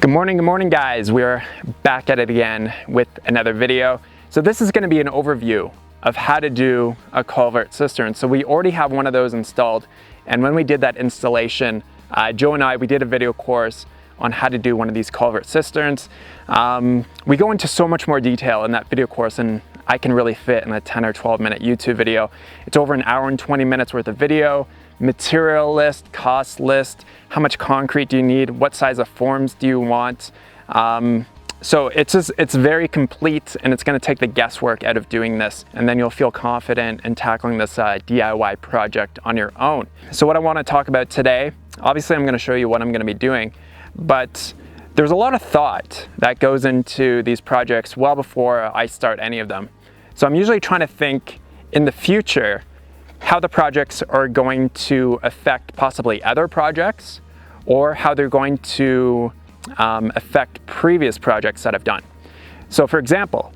Good morning guys. We're back at it again with another video. So this is going to be an overview of how to do a culvert cistern. So we already have one of those installed, and when we did that installation, Joe and we did a video course on how to do one of these culvert cisterns. We go into so much more detail in that video course and I can really fit in a 10 or 12 minute YouTube video. It's over an hour and 20 minutes worth of video, material list, cost list, how much concrete do you need, what size of forms do you want. So it's very complete, and it's going to take the guesswork out of doing this, and then you'll feel confident in tackling this DIY project on your own. So what I want to talk about today, obviously I'm going to show you what I'm going to be doing, but there's a lot of thought that goes into these projects well before I start any of them. So I'm usually trying to think in the future how the projects are going to affect possibly other projects, or how they're going to affect previous projects that I've done. So for example,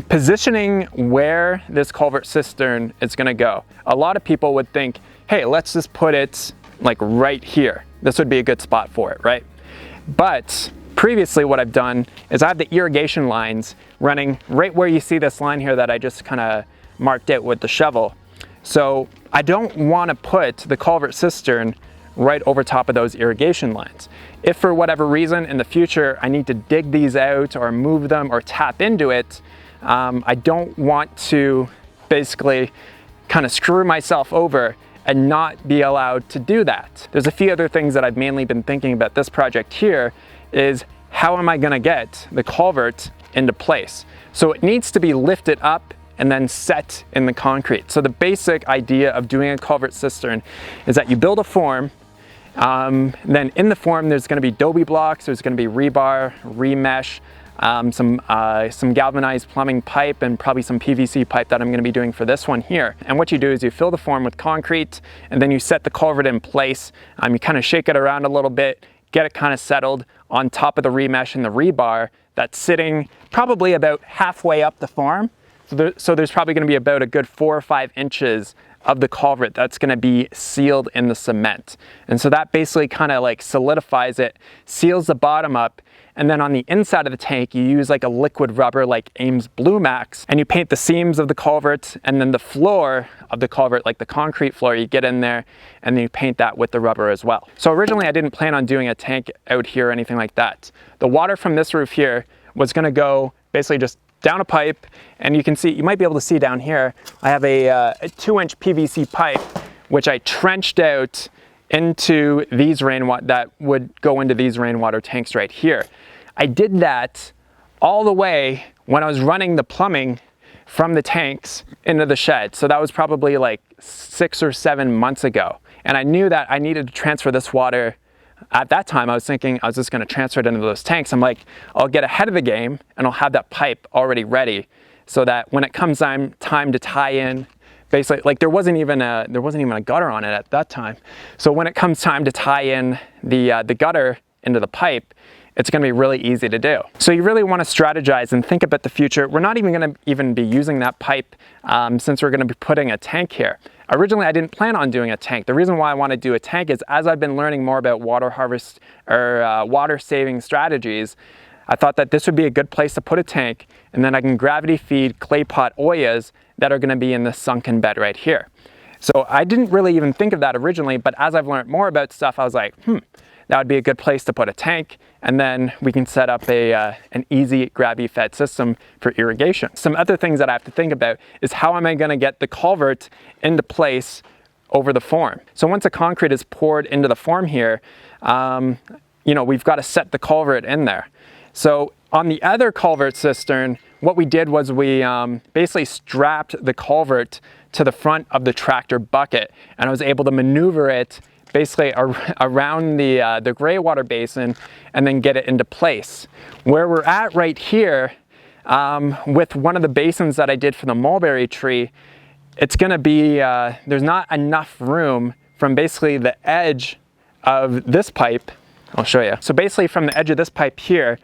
positioning where this culvert cistern is going to go. A lot of people would think, hey, let's just put it like right here. This would be a good spot for it, right? But previously what I've done is I have the irrigation lines running right where you see this line here that I just kind of marked out with the shovel. So I don't want to put the culvert cistern right over top of those irrigation lines. If for whatever reason in the future I need to dig these out or move them or tap into it, I don't want to basically kind of screw myself over and not be allowed to do that. There's a few other things that I've mainly been thinking about this project here is how am I going to get the culvert into place? So it needs to be lifted up and then set in the concrete. So the basic idea of doing a culvert cistern is that you build a form, then in the form there's going to be adobe blocks, there's going to be rebar, remesh, some galvanized plumbing pipe, and probably some PVC pipe that I'm going to be doing for this one here. And what you do is you fill the form with concrete, and then you set the culvert in place. You kind of shake it around a little bit, get it kind of settled on top of the remesh and the rebar that's sitting probably about halfway up the form. So there's probably going to be about a good 4 or 5 inches of the culvert that's going to be sealed in the cement. And so that basically kind of like solidifies it, seals the bottom up, and then on the inside of the tank you use like a liquid rubber like Ames Blue Max, and you paint the seams of the culvert, and then the floor of the culvert, like the concrete floor, you get in there and then you paint that with the rubber as well. So originally I didn't plan on doing a tank out here or anything like that. The water from this roof here was going to go basically just down a pipe, and you can see, you might be able to see down here, I have a 2-inch PVC pipe which I trenched out into these rainwater, that would go into these rainwater tanks right here. I did that all the way when I was running the plumbing from the tanks into the shed. So that was probably like 6 or 7 months ago, and I knew that I needed to transfer this water. At that time, I was thinking I was just going to transfer it into those tanks. I'm like, I'll get ahead of the game and I'll have that pipe already ready, so that when it comes time to tie in, basically, like there wasn't even a gutter on it at that time. So when it comes time to tie in the gutter into the pipe, it's going to be really easy to do. So you really want to strategize and think about the future. We're not even going to be using that pipe since we're going to be putting a tank here. Originally, I didn't plan on doing a tank. The reason why I want to do a tank is as I've been learning more about water harvest or water saving strategies, I thought that this would be a good place to put a tank, and then I can gravity feed clay pot oyas that are going to be in the sunken bed right here. So I didn't really even think of that originally, but as I've learned more about stuff, I was like, that would be a good place to put a tank, and then we can set up an easy gravity fed system for irrigation. Some other things that I have to think about is how am I going to get the culvert into place over the form. So once the concrete is poured into the form here, we've got to set the culvert in there. So on the other culvert cistern, what we did was we basically strapped the culvert to the front of the tractor bucket, and I was able to maneuver it basically around the gray water basin and then get it into place. Where we're at right here, with one of the basins that I did for the mulberry tree, it's going to be, there's not enough room from basically the edge of this pipe. I'll show you. So basically from the edge of this pipe here,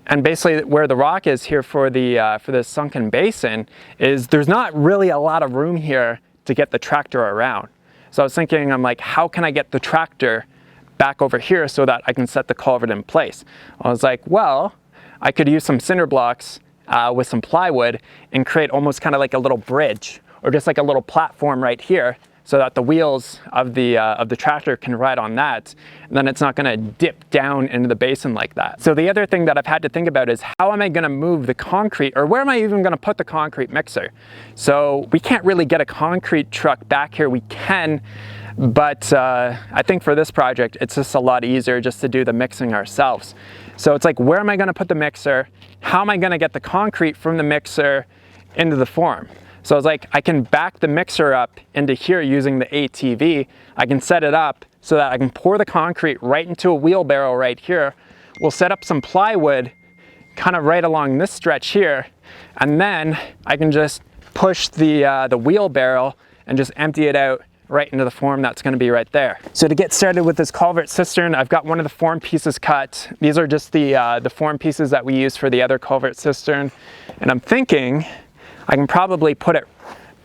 and basically where the rock is here for the sunken basin, is there's not really a lot of room here to get the tractor around. So I was thinking, I'm like, how can I get the tractor back over here so that I can set the culvert in place. I was like, well, I could use some cinder blocks with some plywood and create almost kind of like a little bridge or just like a little platform right here so that the wheels of the tractor can ride on that, and then it's not going to dip down into the basin like that. So the other thing that I've had to think about is how am I going to move the concrete, or where am I even going to put the concrete mixer? So we can't really get a concrete truck back here. We can, but I think for this project it's just a lot easier just to do the mixing ourselves. So it's like, where am I going to put the mixer? How am I going to get the concrete from the mixer into the form? So I was like, I can back the mixer up into here using the ATV. I can set it up so that I can pour the concrete right into a wheelbarrow right here. We'll set up some plywood kind of right along this stretch here, and then I can just push the wheelbarrow and just empty it out right into the form that's going to be right there. So to get started with this culvert cistern, I've got one of the form pieces cut. These are just the form pieces that we use for the other culvert cistern, and I'm thinking I can probably put it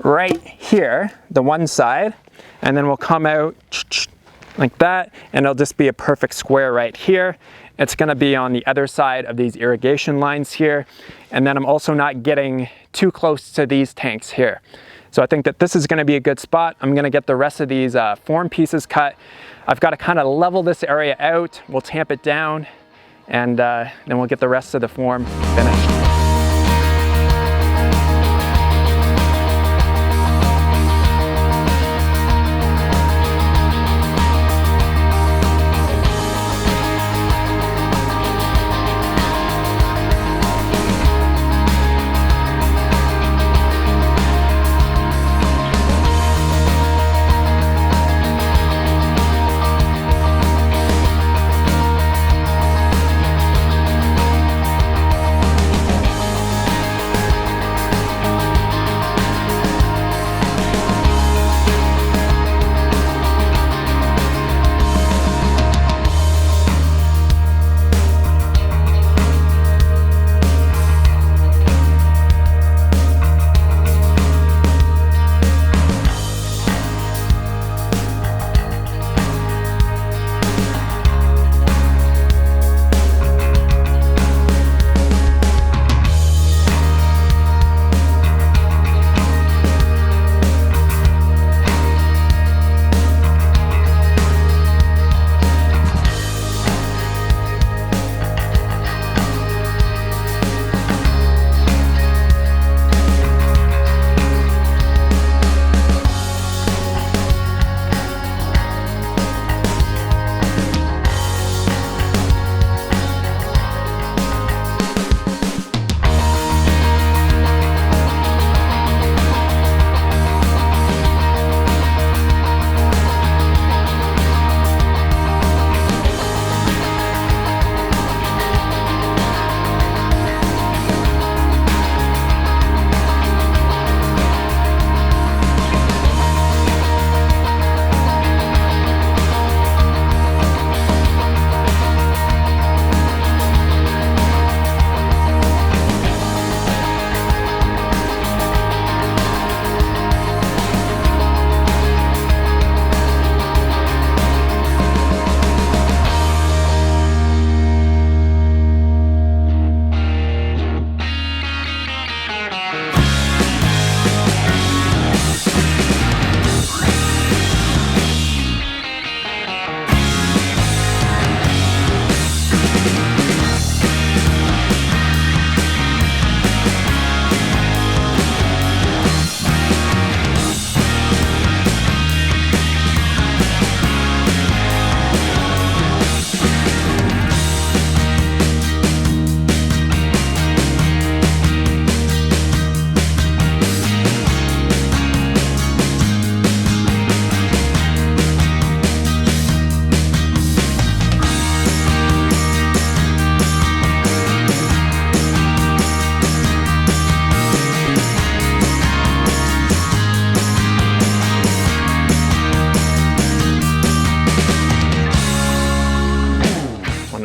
right here, the one side, and then we'll come out like that, and it'll just be a perfect square right here. It's going to be on the other side of these irrigation lines here, and then I'm also not getting too close to these tanks here. So I think that this is going to be a good spot. I'm going to get the rest of these form pieces cut. I've got to kind of level this area out. We'll tamp it down, and then we'll get the rest of the form finished.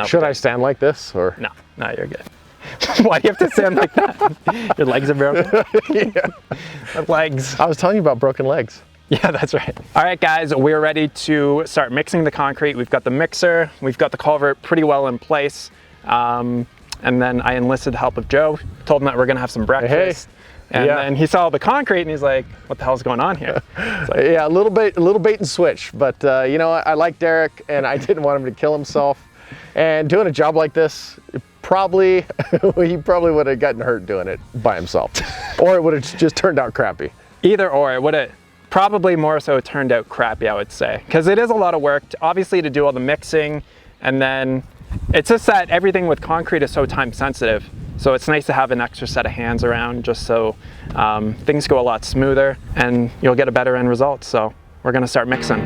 Should I stand like this, or? No, you're good. Why do you have to stand like that? Your legs are broken? Yeah. My legs. I was telling you about broken legs. Yeah, that's right. All right, guys, we're ready to start mixing the concrete. We've got the mixer, we've got the culvert pretty well in place. And then I enlisted the help of Joe, told him that we're gonna have some breakfast. And then he saw the concrete and he's like, what the hell's going on here? Like, yeah, a little bait and switch, but you know what? I like Derek and I didn't want him to kill himself. And doing a job like this, he probably would have gotten hurt doing it by himself. Or it would have just turned out crappy. Either or, it would have probably more so turned out crappy, I would say. Because it is a lot of work, obviously, to do all the mixing, and then it's just that everything with concrete is so time sensitive. So it's nice to have an extra set of hands around just so things go a lot smoother and you'll get a better end result. So we're gonna start mixing.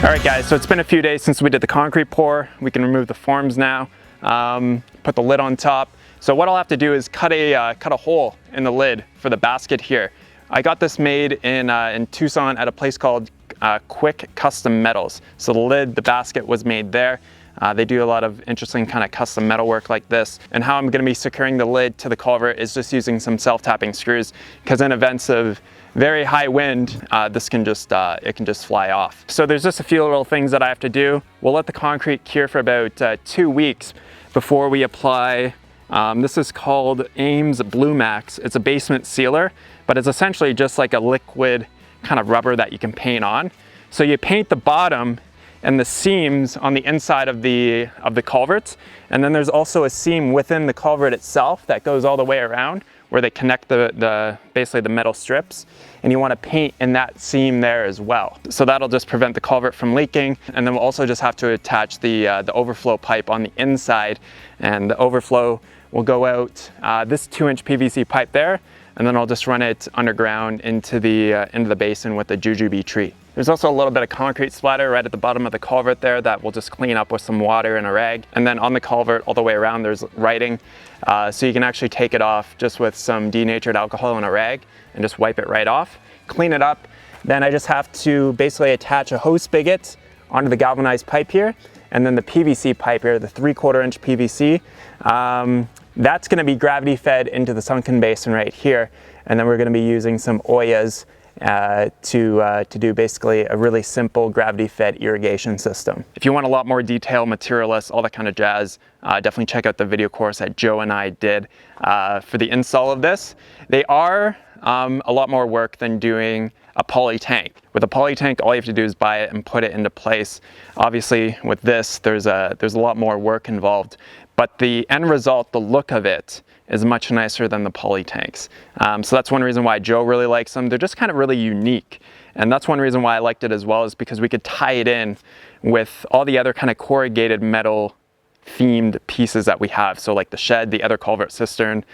All right, guys, so it's been a few days since we did the concrete pour. We can remove the forms now, put the lid on top. So what I'll have to do is cut a hole in the lid for the basket here. I got this made in Tucson at a place called Quick Custom Metals. So the lid, the basket was made there. They do a lot of interesting kind of custom metal work like this. And how I'm gonna be securing the lid to the culvert is just using some self-tapping screws, because in events of very high wind, this can just, it can just fly off. So there's just a few little things that I have to do. We'll let the concrete cure for about 2 weeks before we apply. This is called Ames Blue Max. It's a basement sealer, but it's essentially just like a liquid kind of rubber that you can paint on. So you paint the bottom and the seams on the inside of the culverts, and then there's also a seam within the culvert itself that goes all the way around where they connect basically the metal strips, and you want to paint in that seam there as well. So that'll just prevent the culvert from leaking, and then we'll also just have to attach the overflow pipe on the inside, and the overflow will go out this 2-inch PVC pipe there, and then I'll just run it underground into the basin with the jujube tree. There's also a little bit of concrete splatter right at the bottom of the culvert there that we'll just clean up with some water and a rag. And then on the culvert all the way around there's writing, so you can actually take it off just with some denatured alcohol and a rag and just wipe it right off, clean it up. Then I just have to basically attach a hose spigot onto the galvanized pipe here, and then the PVC pipe here, the 3/4-inch PVC. That's gonna be gravity fed into the sunken basin right here. And then we're gonna be using some Oyas to do basically a really simple gravity-fed irrigation system. If you want a lot more detail, material all that kind of jazz, definitely check out the video course that Joe and I did for the install of this. They are a lot more work than doing a poly tank. With a poly tank, all you have to do is buy it and put it into place. Obviously, with this, there's a lot more work involved, but the end result, the look of it, is much nicer than the poly tanks. So that's one reason why Joe really likes them. They're just kind of really unique. And that's one reason why I liked it as well, is because we could tie it in with all the other kind of corrugated metal themed pieces that we have. So like the shed, the other culvert cistern,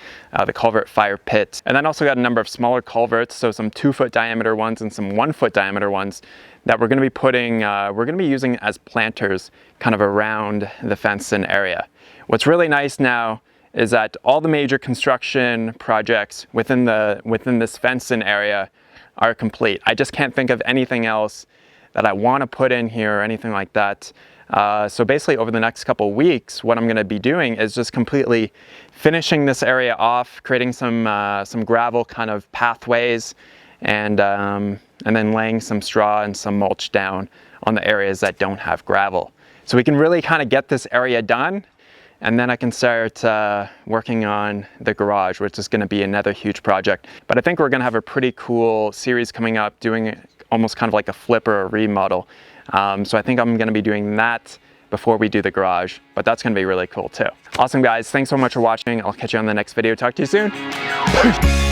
the culvert fire pit, and then also got a number of smaller culverts. So some 2-foot diameter ones and some 1-foot diameter ones that we're going to be putting, we're going to be using as planters kind of around the fenced-in area. What's really nice now is that all the major construction projects within this fenced-in area are complete. I just can't think of anything else that I want to put in here or anything like that. So basically over the next couple weeks, what I'm going to be doing is just completely finishing this area off, creating some gravel kind of pathways, and then laying some straw and some mulch down on the areas that don't have gravel. So we can really kind of get this area done, and then I can start working on the garage, which is going to be another huge project. But I think we're going to have a pretty cool series coming up, doing almost kind of like a flip or a remodel. So I think I'm going to be doing that before we do the garage, but that's going to be really cool too. Awesome guys, thanks so much for watching. I'll catch you on the next video. Talk to you soon. Peace.